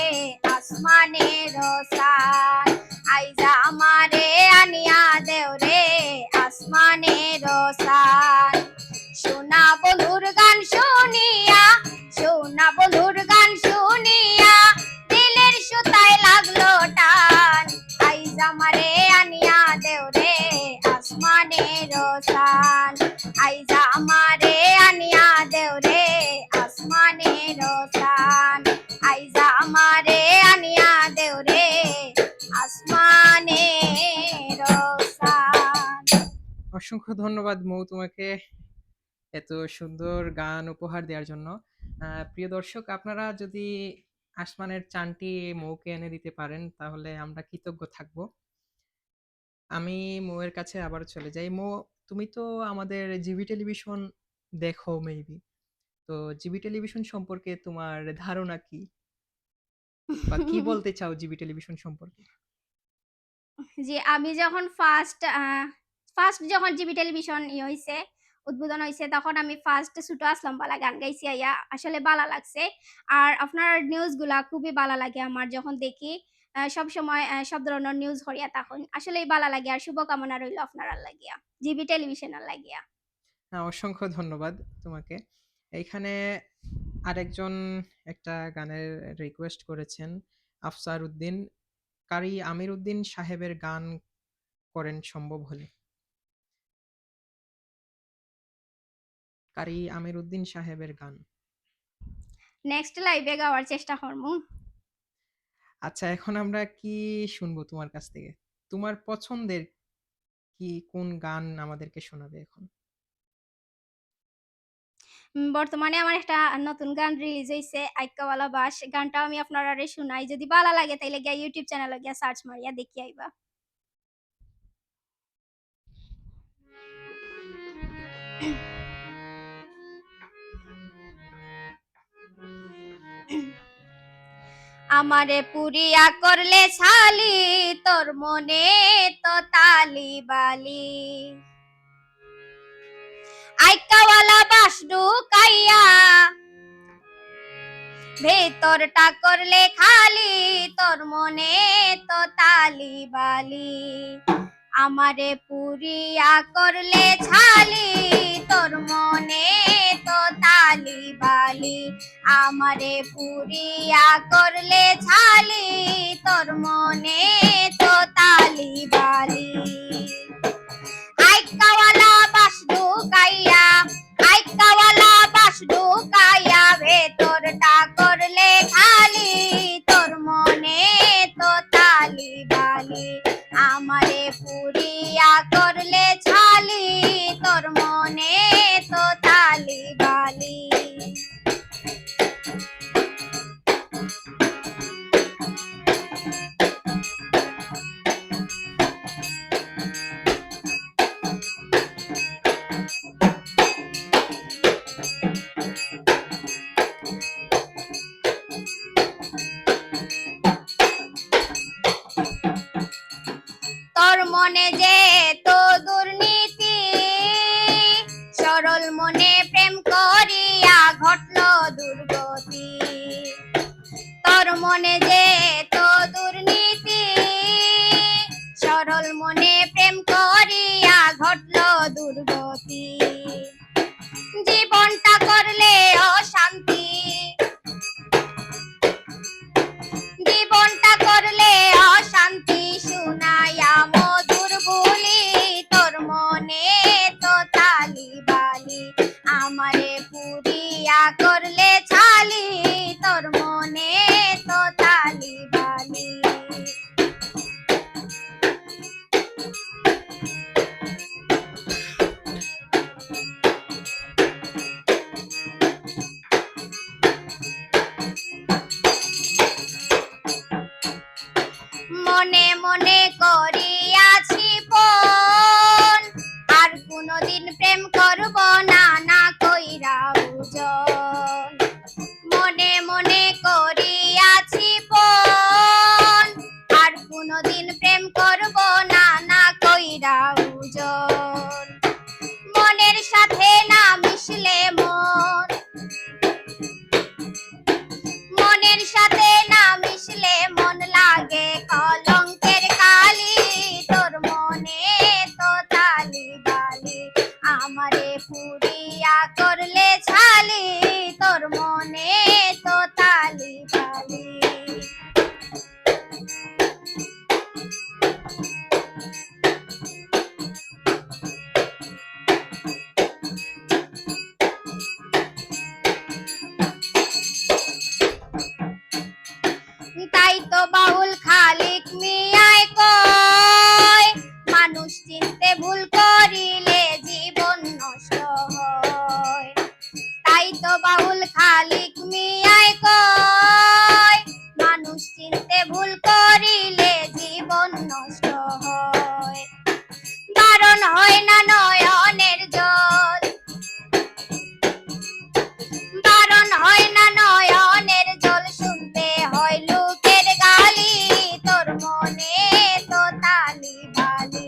আসমানের সান। আইজা আমারে আনিয়া দেও রে আসমানের সান। সোনা বন্ধুর গান শুনিয়া, সোনা বন্ধুর গান শুনিয়া দিলের সুতায় লাগলো টান। আইজ আমারে আনিয়া দেও রে আসমানের সান। আইজা আমারে আনিয়া দেও রে আসমানের সান। আইজা আমারে আনিয়া দেও রে আসমানের সান। অসংখ্য ধন্যবাদ মৌ তোমাকে এত সুন্দর গান উপহার দেওয়ার জন্য। প্রিয় দর্শক, আপনারা যদি আসমানের চানটি মৌকে এনে দিতে পারেন তাহলে আমরা কৃতজ্ঞ থাকব। আমি মৌয়ের কাছে আবার চলে যাই। মৌ, তুমি তো আমাদের জিবি টেলিভিশন দেখো মেবি, তো জিবি টেলিভিশন সম্পর্কে তোমার ধারণা কি, বা কি বলতে চাও জিবি টেলিভিশন সম্পর্কে? জি, আমি যখন ফার্স্ট ফার্স্ট যখন জিবি টেলিভিশন হইছে, উদ্বোধন হইছে, তখন আমি ফার্স্ট ছোট আসলাম বালা গান গাইছি আইয়া। আসলে বালা লাগছে। আর আপনার নিউজগুলা খুবই বালা লাগে আমার যখন দেখি। সবসময় সব ধরনের নিউজ হরিয়া তখন আসলেই বালা লাগে। আর শুভকামনা রইল আপনার লাগিয়া, জিবি টেলিভিশনের লাগিয়া। হ্যাঁ, অসংখ্য ধন্যবাদ তোমাকে। এইখানে আরেকজন একটা গানের রিকোয়েস্ট করেছেন, আফসার উদ্দিন। কারি আমির উদ্দিন সাহেবের গান করেন সম্ভব হলে। কারি আমির উদ্দিন সাহেবের গান। নেক্সট লাইভে গাওয়ার চেষ্টা করমু। আচ্ছা, এখন আমরা কি শুনবো তোমার কাছ থেকে? তোমার পছন্দের কি কোন গান আমাদেরকে শোনাবে এখন? বর্তমানে আমার একটা নতুন গান রিলিজ হইছে, আইক্কাওয়ালা বাস। গানটাও আমি আপনারারে শুনাই। যদি বালা লাগে তাইলে গিয়া ইউটিউব চ্যানেলে গিয়া সার্চ মারিয়া দেখি আইবা। আমারে পুরিয়া করলে ছালি তোর মনে তো তালি বালি আইকাওয়ালা বাস ঢুকাইয়া ভেতরটা করলে খালি তোর মনে তো তালি বালি আমারে পুরিয়া করলে ছালি তোর মনে তো তালি বালি আমারে পুরিয়া করলে ছালি তোর মনে তো তালি বালি আইকাওয়ালা বাস ঢুকাইয়া আইকাওয়ালা বাস ঢুকাইয়া ভেতরটা করলে খালি তোর মনে তো তালি বালি আমারে পুরিয়া করলে ছালি তোর মনে তো তালি বালি তোর মনে যে তো দুর্নীতি সরল মনে প্রেম করিয়া ঘটল দুর্গতি তোর মনে যে তো দুর্নীতি সরল মনে প্রেম করিয়া ঘটল দুর্গতি জীবনটা করলে অশান্তি জীবনটা করলে অশান্তি শুনাইয়া মধুর বুলি তোর মনে তো তালি বালি আমারে পুরিয়া করলে ছালি তোর মনে তো তালি বালি মনে মনে করিয়াছি পণ আর কোনদিন প্রেম করব না না কইরা বুঝন মনে মনে করিয়াছি পণ আর কোনদিন প্রেম করব না না কইরা বুঝন মনের সাথে না মিশলে মন মনের সাথে না মিশলে মন লাগে কলঙ্কের কালি তোর মনে তো তালি বালি আমারে পুরিয়া করলে ছালি তোর মনে তো তালি বালি তাই তো বাউল খালিক মিয়ায় কয় মানুষ চিনতে ভুল করিলে জীবন নষ্ট হয় তাই তো বাউল খালিক মিয়ায় কয় মানুষ চিনতে ভুল করিলে জীবন নষ্ট হয় বারণ হয় না নয়নের জল বারণ হয় না নয়নের জল শুনতে হয় লোকের গালি তোর মনে তো তালি বালি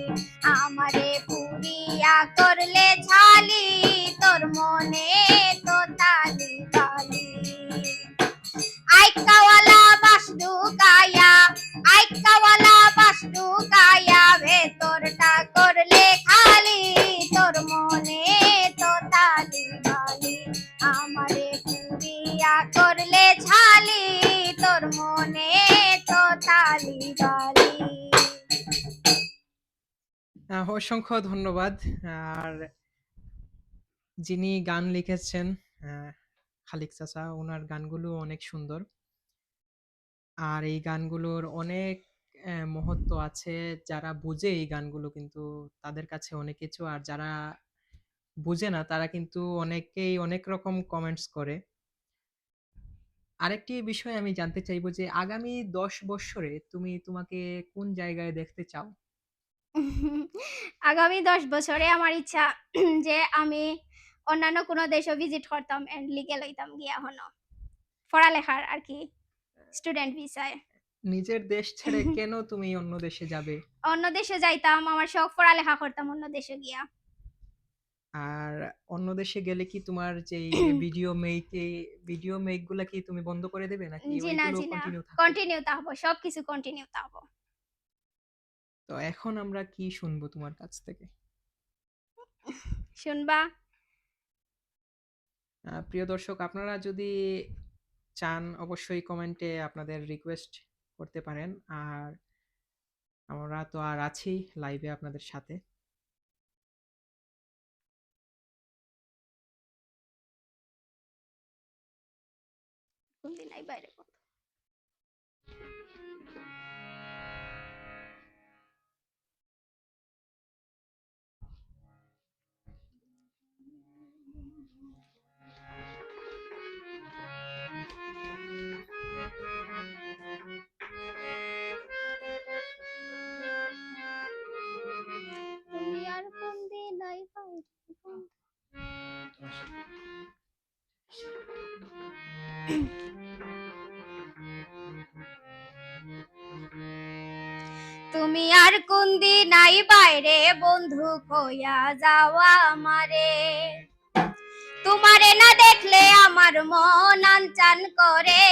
আমারে পুরিয়া করলে ছালি তোর মনে তো তালি বালি আইকাওয়ালা বাস ঢুকাইয়া আইকাওয়ালা বাস ঢুকাইয়া ভেতরটা করলে খালি তোর মনে তো তালি বালি আমারে পুরিয়া করলে ছালি তোর মনে তো তালি বালি অসংখ্য ধন্যবাদ। আর যিনি গান লিখেছেন খালিক চাচা, ওনার গানগুলো অনেক সুন্দর। আর এই গানগুলোর অনেক মহত্ব আছে। যারা বুঝে এই গানগুলো কিন্তু তাদের কাছে অনেক কিছু, আর যারা বুঝে না তারা কিন্তু অনেকেই অনেক রকম কমেন্টস করে। আরেকটি বিষয় আমি জানতে চাইবো যে আগামী 10 বৎসরে তুমি তোমাকে কোন জায়গায় দেখতে চাও? আগামী 10 বছরে আমার ইচ্ছা যে আমি অন্যান্য কোনো দেশও ভিজিট করতাম এন্ড লিগে লইতাম গিয়া হনো পড়ালেখার আর কি। স্টুডেন্ট ভিসায়। নিজের দেশ ছেড়ে কেন তুমি অন্য দেশে যাবে? অন্য দেশে যাইতাম, আমার শখ পড়ালেখা করতাম অন্য দেশে গিয়া। আর অন্য দেশে গেলে কি তোমার যেই ভিডিও মেক গুলা কি তুমি বন্ধ করে দেবে নাকি জি না, ওইগুলো জি না। কন্টিনিউ থাকবে? কন্টিনিউ থাকবো, সবকিছু কন্টিনিউ থাকবো। তো এখন আমরা কি শুনবো তোমার কাছ থেকে? শুনবা? প্রিয় দর্শক, আপনারা যদি চান অবশ্যই কমেন্টে আপনাদের রিকোয়েস্ট করতে পারেন। আর আমরা তো আর আছি লাইভে আপনাদের সাথে। কোনদিন নাই বাইরে বন্ধ। তুমি আর কোনদিন নাই বাইরে বন্ধ। তুমি আর কোনদিন নাই বাইরে বন্ধু কইয়া যাওয়া আমারে। তোমারে না দেখলে আমার মন আনচান করে।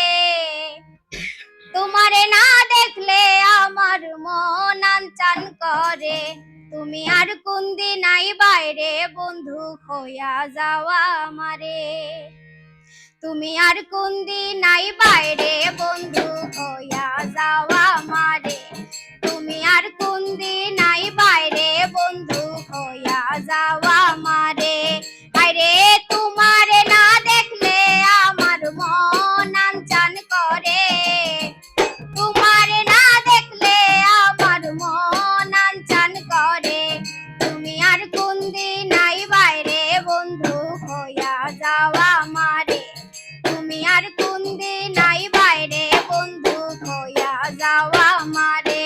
তোমারে না দেখলে আমার মন আনচান করে। তুমি আর কোনদিন নাই বাইরে বন্ধু কইয়া যাওয়া আমারে। তুমি আর কোনদিন নাই বাইরে বন্ধু কইয়া যাওয়া আমারে। তুমি আর কোনদিন নাই বাইরে বন্ধু কইয়া যাওয়া আমারে। বাইরে তোমারে না দেখলে আমার মন আনচান করে। তোমারে না দেখলে আমার মন আনচান করে। তুমি আর কোনদিন নাই বাইরে বন্ধু কইয়া যাওয়া আমারে। তুমি আর কোনদিন নাই বাইরে বন্ধু কইয়া যাওয়া আমারে।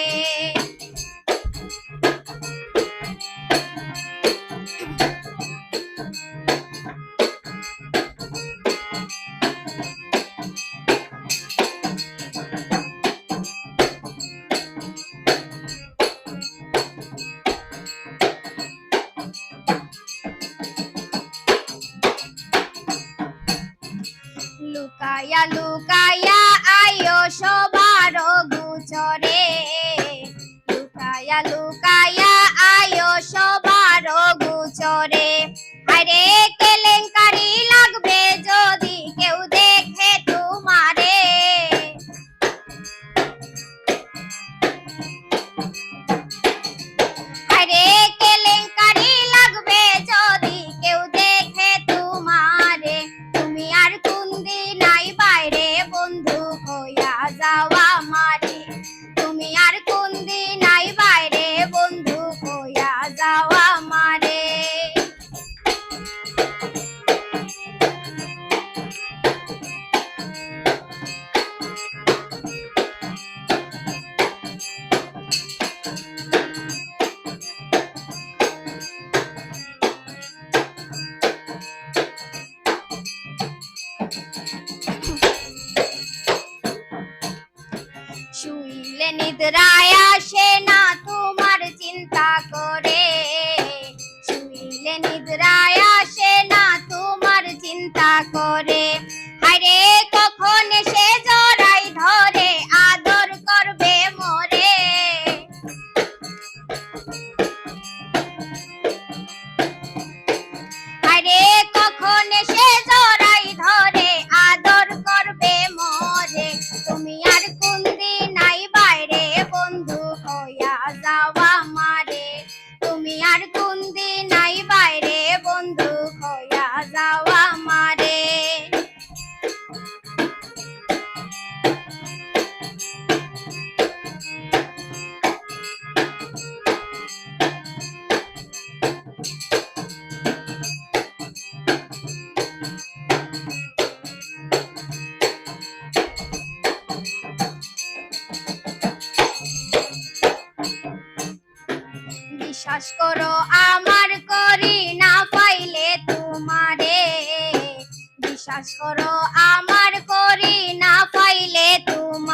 লুকায়া লুকায়া আয়ো সবার গুচরে। লুকায়া লুকায়া আয়ো সবার গুচরে। আরে কেলেঙ্কারি লাগবে যদি কেউ দেখে তোমারে। আরে কেলেঙ্কারি লাগবে যদি কেউ দেখে তোমারে। তুমি আর কোনদিন নাই বাইরে বন্ধু কইয়া যাওয়া আমারে। তুমি আর কোনদিন নাই বাইরে বন্ধু কইয়া যাওয়া আমারে। শুইলে নিদ্রায় আসে না তোমার চিন্তা করে। শুইলে নিদ্রায় আসে না তোমার চিন্তা করে। আরে কখন এসে জড়াই ধরে আদর করবে মোরে। আরে কখন এসে জড়াই ধরে আদর করবে মোরে। তুমি আর কোনদিন নাই বাইরে বন্ধু কইয়া যাওয়া আমারে। তুমি আর কোনদিন নাই বাইরে বন্ধু কইয়া যাওয়া আমারে। বিশ্বাস করো আমার করি না পাইলে তোমারে। বিশ্বাস করো আমার করি না পাইলে তোমারে।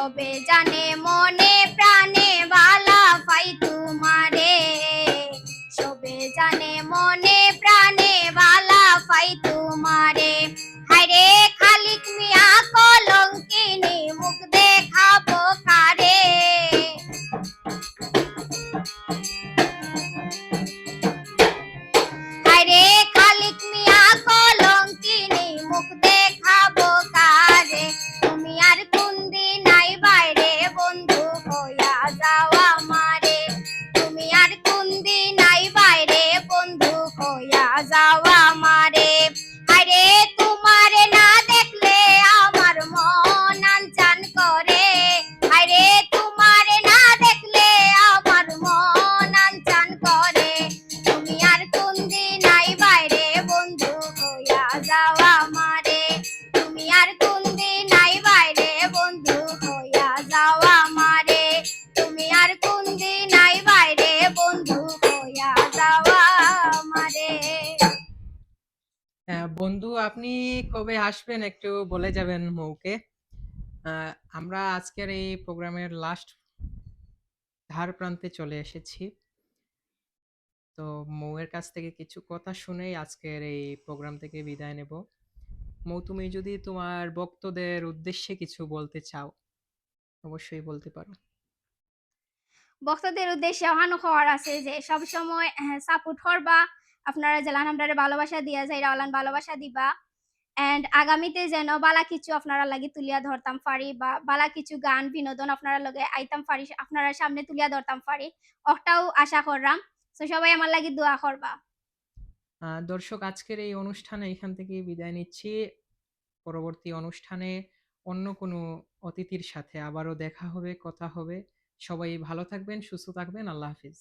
সবে জানে মনে প্রাণে বালা পাই তোমারে সবে জানে মনে প্রাণে বালা পাই তোমারে হায়রে খালিক মিয়া কলঙ্কিনী মুখ দেখাবো কারে হায়রে খালিক মিয়া কলঙ্কিনী মুখ দেখাবো কারে তুমি আর কোন দিন নাই বাইরে বন্ধু হইয়া যাও আমারে তুমি আর কোন দিন নাই বাইরে বন্ধু হইয়া যাও আমারে হায়রে তোমারে না দেখলে আমার মন আনচান করে হায়রে তোমারে না দেখলে আমার মন আনচান করে তুমি আর কোন দিন নাই বাইরে বন্ধু হইয়া যাও আমারে তুমি আর কোন দিন নাই বাইরে বন্ধু হইয়া যাও আমারে তুমি আর কোন দিন নাই বাইরে বন্ধু হইয়া যাও আমারে বন্ধু আপনি কবে আসবেন একটু বলে যাবেন মৌকে। আমরা আজকের এই প্রোগ্রামের লাস্ট ধার প্রান্তে চলে এসেছি। তো মৌয়ের কাছ থেকে কিছু কথা শুনেই আজকের এই প্রোগ্রাম থেকে বিদায় নেব। মৌ, তুমি যদি তোমার ভক্তদের উদ্দেশ্যে কিছু বলতে চাও অবশ্যই বলতে পারো। ভক্তদের উদ্দেশ্যে আহ্বান হওয়ার আছে যে সব সময় সাপোর্ট করবা আপনারা জেলান আমরারে ভালোবাসা দিয়া যাইরা ওলান ভালোবাসা দিবা এন্ড আগামীতে যেন বালা কিছু আপনারা লাগি তুলিয়া ধরতাম পারি বা বালা কিছু গান বিনোদন আপনারা লগে আইতাম পারি আপনারা সামনে তুলিয়া ধরতাম পারি ওটাও আশা করলাম তো সবাই আমার লাগি দোয়া করবা দর্শক, আজকের এই অনুষ্ঠানে এখান থেকে বিদায় নিচ্ছি। পরবর্তী অনুষ্ঠানে অন্য কোনো অতিথির সাথে আবারও দেখা হবে, কথা হবে। সবাই ভালো থাকবেন, সুস্থ থাকবেন। আল্লাহ হাফিজ।